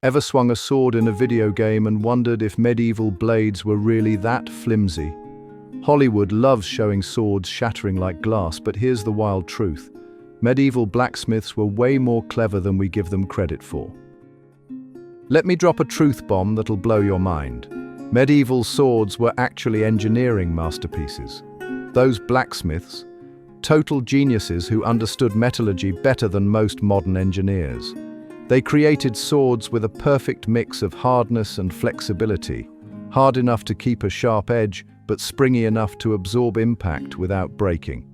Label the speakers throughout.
Speaker 1: Ever swung a sword in a video game and wondered if medieval blades were really that flimsy? Hollywood loves showing swords shattering like glass, but here's the wild truth. Medieval blacksmiths were way more clever than we give them credit for. Let me drop a truth bomb that'll blow your mind. Medieval swords were actually engineering masterpieces. Those blacksmiths, total geniuses who understood metallurgy better than most modern engineers. They created swords with a perfect mix of hardness and flexibility, hard enough to keep a sharp edge, but springy enough to absorb impact without breaking.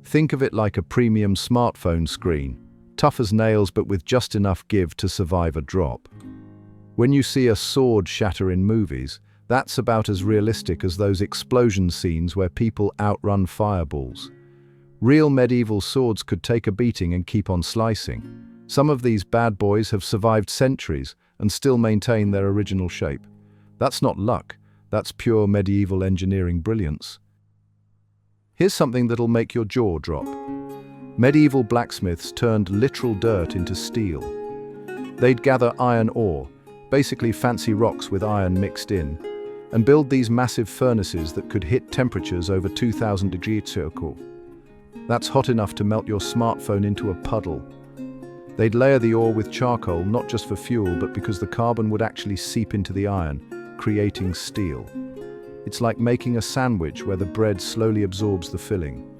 Speaker 1: Think of it like a premium smartphone screen, tough as nails but with just enough give to survive a drop. When you see a sword shatter in movies, that's about as realistic as those explosion scenes where people outrun fireballs. Real medieval swords could take a beating and keep on slicing. Some of these bad boys have survived centuries and still maintain their original shape. That's not luck, that's pure medieval engineering brilliance. Here's something that'll make your jaw drop. Medieval blacksmiths turned literal dirt into steel. They'd gather iron ore, basically fancy rocks with iron mixed in, and build these massive furnaces that could hit temperatures over 2000 degrees Celsius. That's hot enough to melt your smartphone into a puddle. They'd layer the ore with charcoal, not just for fuel, but because the carbon would actually seep into the iron, creating steel. It's like making a sandwich where the bread slowly absorbs the filling.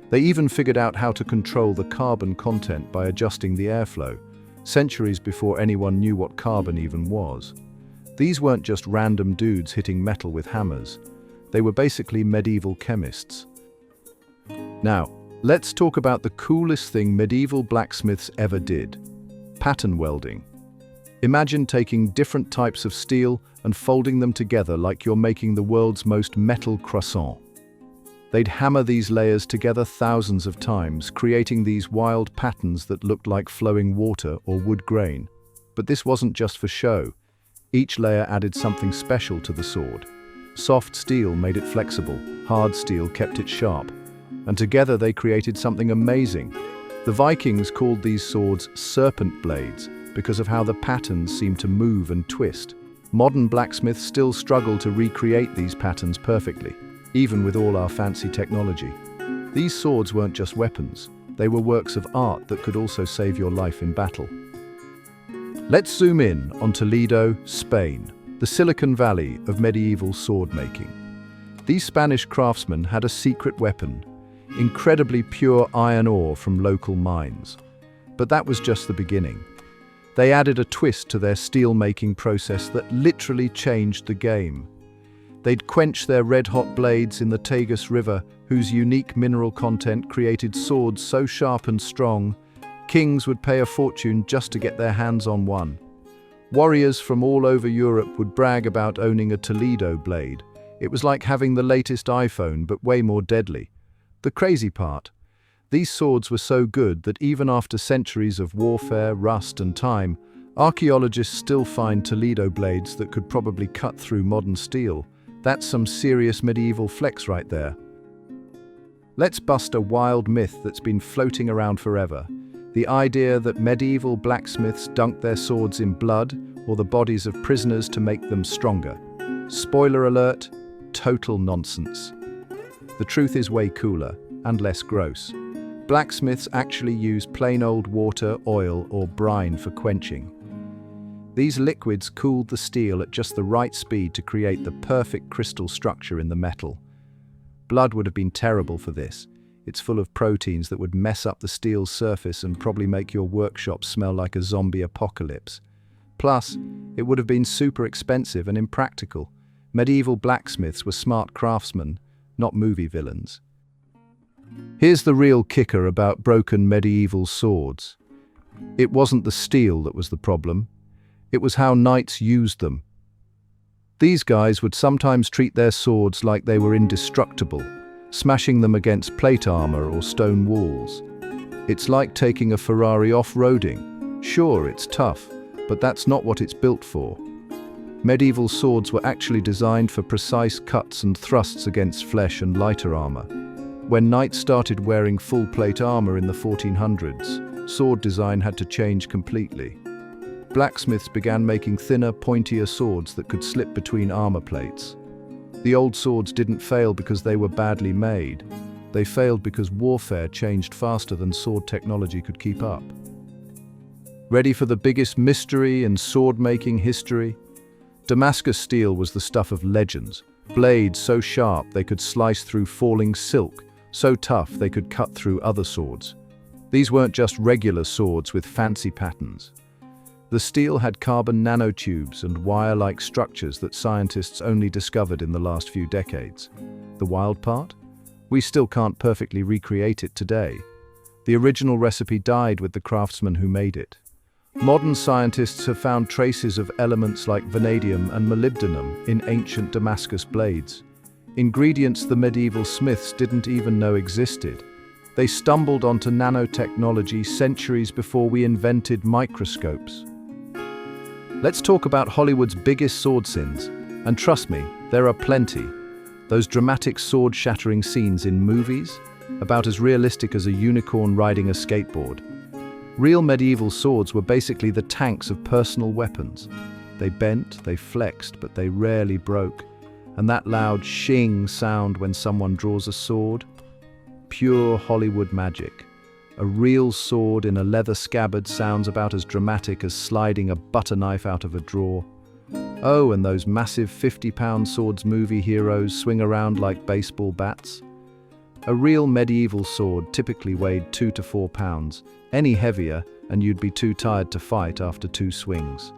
Speaker 1: They even figured out how to control the carbon content by adjusting the airflow, centuries before anyone knew what carbon even was. These weren't just random dudes hitting metal with hammers. They were basically medieval chemists. Now, let's talk about the coolest thing medieval blacksmiths ever did: pattern welding. Imagine taking different types of steel and folding them together like you're making the world's most metal croissant. They'd hammer these layers together thousands of times, creating these wild patterns that looked like flowing water or wood grain. But this wasn't just for show. Each layer added something special to the sword. Soft steel made it flexible, hard steel kept it sharp, and together they created something amazing. The Vikings called these swords serpent blades because of how the patterns seemed to move and twist. Modern blacksmiths still struggle to recreate these patterns perfectly, even with all our fancy technology. These swords weren't just weapons, they were works of art that could also save your life in battle. Let's zoom in on Toledo, Spain, the Silicon Valley of medieval sword making. These Spanish craftsmen had a secret weapon: incredibly pure iron ore from local mines. But that was just the beginning. They added a twist to their steel-making process that literally changed the game. They'd quench their red-hot blades in the Tagus River, whose unique mineral content created swords so sharp and strong, kings would pay a fortune just to get their hands on one. Warriors from all over Europe would brag about owning a Toledo blade. It was like having the latest iPhone, but way more deadly. The crazy part: these swords were so good that even after centuries of warfare, rust, and time, archaeologists still find Toledo blades that could probably cut through modern steel. That's some serious medieval flex right there. Let's bust a wild myth that's been floating around forever: the idea that medieval blacksmiths dunked their swords in blood or the bodies of prisoners to make them stronger. Spoiler alert, total nonsense. The truth is way cooler and less gross. Blacksmiths actually use plain old water, oil, or brine for quenching. These liquids cooled the steel at just the right speed to create the perfect crystal structure in the metal. Blood would have been terrible for this. It's full of proteins that would mess up the steel's surface and probably make your workshop smell like a zombie apocalypse. Plus, it would have been super expensive and impractical. Medieval blacksmiths were smart craftsmen, not movie villains. Here's the real kicker about broken medieval swords. It wasn't the steel that was the problem. It was how knights used them. These guys would sometimes treat their swords like they were indestructible, smashing them against plate armor or stone walls. It's like taking a Ferrari off-roading. Sure, it's tough, but that's not what it's built for. Medieval swords were actually designed for precise cuts and thrusts against flesh and lighter armor. When knights started wearing full plate armor in the 1400s, sword design had to change completely. blacksmiths began making thinner, pointier swords that could slip between armor plates. The old swords didn't fail because they were badly made. They failed because warfare changed faster than sword technology could keep up. Ready for the biggest mystery in sword-making history? Damascus steel was the stuff of legends. Blades so sharp they could slice through falling silk, so tough they could cut through other swords. These weren't just regular swords with fancy patterns. The steel had carbon nanotubes and wire-like structures that scientists only discovered in the last few decades. The wild part? We still can't perfectly recreate it today. The original recipe died with the craftsman who made it. Modern scientists have found traces of elements like vanadium and molybdenum in ancient Damascus blades. Ingredients the medieval smiths didn't even know existed. They stumbled onto nanotechnology centuries before we invented microscopes. Let's talk about Hollywood's biggest sword sins. And trust me, there are plenty. Those dramatic sword-shattering scenes in movies, about as realistic as a unicorn riding a skateboard. Real medieval swords were basically the tanks of personal weapons. They bent, they flexed, but they rarely broke. And that loud shing sound when someone draws a sword? Pure Hollywood magic. A real sword in a leather scabbard sounds about as dramatic as sliding a butter knife out of a drawer. Oh, and those massive 50-pound swords movie heroes swing around like baseball bats. A real medieval sword typically weighed 2 to 4 pounds. Any heavier, and you'd be too tired to fight after 2 swings.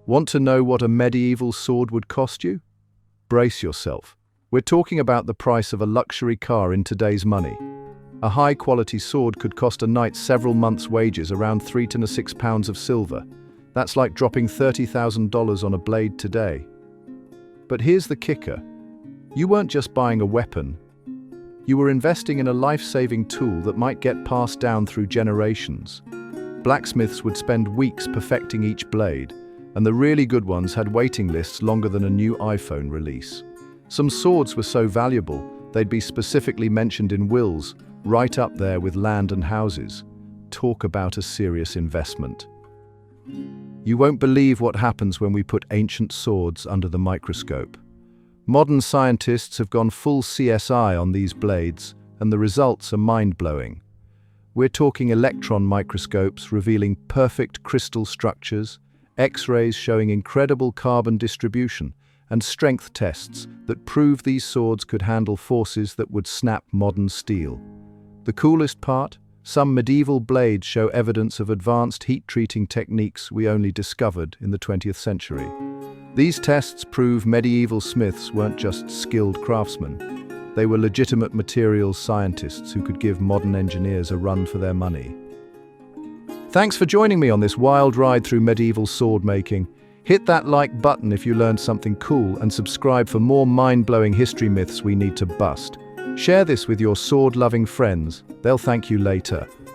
Speaker 1: Want to know what a medieval sword would cost you? Brace yourself. We're talking about the price of a luxury car in today's money. A high-quality sword could cost a knight several months' wages, around 3 to 6 pounds of silver. That's like dropping $30,000 on a blade today. But here's the kicker. You weren't just buying a weapon. You were investing in a life-saving tool that might get passed down through generations. Blacksmiths would spend weeks perfecting each blade, and the really good ones had waiting lists longer than a new iPhone release. Some swords were so valuable, they'd be specifically mentioned in wills, right up there with land and houses. Talk about a serious investment. You won't believe what happens when we put ancient swords under the microscope. Modern scientists have gone full CSI on these blades, and the results are mind-blowing. We're talking electron microscopes revealing perfect crystal structures, X-rays showing incredible carbon distribution, and strength tests that prove these swords could handle forces that would snap modern steel. The coolest part? Some medieval blades show evidence of advanced heat-treating techniques we only discovered in the 20th century. These tests prove medieval smiths weren't just skilled craftsmen. They were legitimate materials scientists who could give modern engineers a run for their money. Thanks for joining me on this wild ride through medieval sword making. Hit that like button if you learned something cool, and subscribe for more mind-blowing history myths we need to bust. Share this with your sword-loving friends. They'll thank you later.